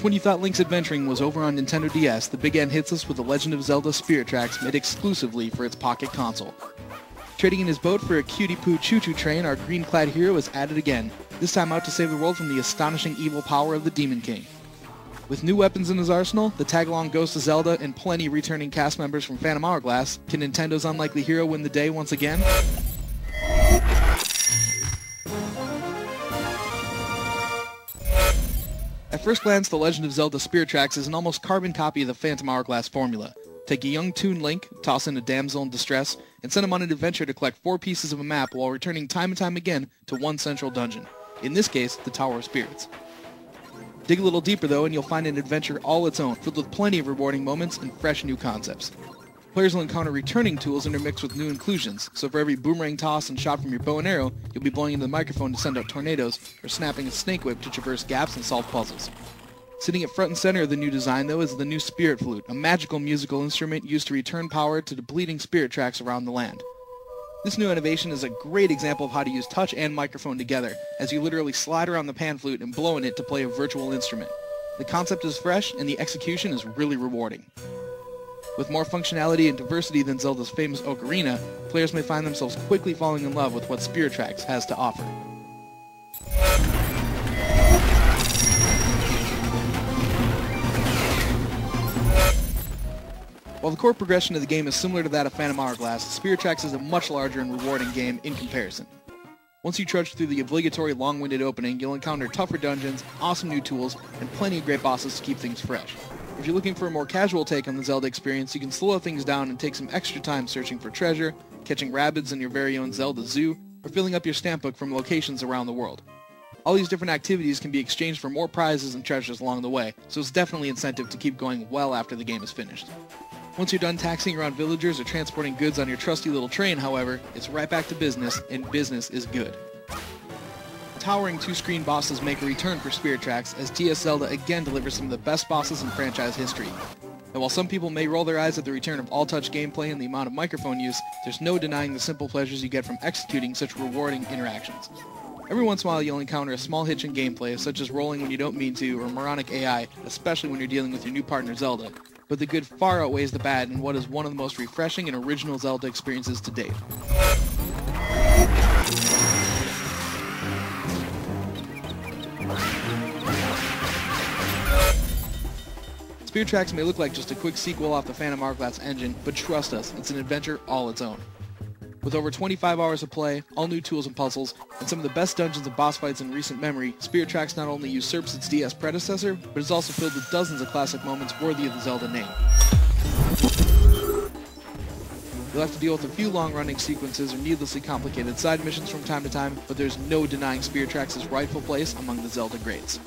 when you thought Link's adventuring was over on Nintendo DS, the Big N hits us with The Legend of Zelda Spirit Tracks made exclusively for its Pocket console. Trading in his boat for a cutie-poo choo-choo train, our green-clad hero is at it again, this time out to save the world from the astonishing evil power of the Demon King. With new weapons in his arsenal, the tag-along Ghost of Zelda, and plenty returning cast members from Phantom Hourglass, can Nintendo's unlikely hero win the day once again? At first glance, The Legend of Zelda Spirit Tracks is an almost carbon copy of the Phantom Hourglass formula. Take a young Toon Link, toss in a damsel in distress, and send him on an adventure to collect 4 pieces of a map while returning time and time again to one central dungeon. In this case, the Tower of Spirits. Dig a little deeper though and you'll find an adventure all its own, filled with plenty of rewarding moments and fresh new concepts. Players will encounter returning tools intermixed with new inclusions, so for every boomerang toss and shot from your bow and arrow, you'll be blowing into the microphone to send out tornadoes, or snapping a snake whip to traverse gaps and solve puzzles. Sitting at front and center of the new design, though, is the new Spirit Flute, a magical musical instrument used to return power to depleting spirit tracks around the land. This new innovation is a great example of how to use touch and microphone together, as you literally slide around the pan flute and blow in it to play a virtual instrument. The concept is fresh, and the execution is really rewarding. With more functionality and diversity than Zelda's famous Ocarina, players may find themselves quickly falling in love with what Spirit Tracks has to offer. While the core progression of the game is similar to that of Phantom Hourglass, Spirit Tracks is a much larger and rewarding game in comparison. Once you trudge through the obligatory long-winded opening, you'll encounter tougher dungeons, awesome new tools, and plenty of great bosses to keep things fresh. If you're looking for a more casual take on the Zelda experience, you can slow things down and take some extra time searching for treasure, catching rabbids in your very own Zelda Zoo, or filling up your stamp book from locations around the world. All these different activities can be exchanged for more prizes and treasures along the way, so it's definitely incentive to keep going well after the game is finished. Once you're done taxiing around villagers or transporting goods on your trusty little train, however, it's right back to business, and business is good. Towering 2-screen bosses make a return for Spirit Tracks, as TS Zelda again delivers some of the best bosses in franchise history. And while some people may roll their eyes at the return of all-touch gameplay and the amount of microphone use, there's no denying the simple pleasures you get from executing such rewarding interactions. Every once in a while you'll encounter a small hitch in gameplay, such as rolling when you don't mean to, or moronic AI, especially when you're dealing with your new partner Zelda. But the good far outweighs the bad in what is one of the most refreshing and original Zelda experiences to date. Spirit Tracks may look like just a quick sequel off the Phantom Hourglass engine, but trust us, it's an adventure all its own. With over 25 hours of play, all new tools and puzzles, and some of the best dungeons and boss fights in recent memory, Spirit Tracks not only usurps its DS predecessor, but is also filled with dozens of classic moments worthy of the Zelda name. You'll have to deal with a few long-running sequences or needlessly complicated side missions from time to time, but there's no denying Spirit Tracks' rightful place among the Zelda greats.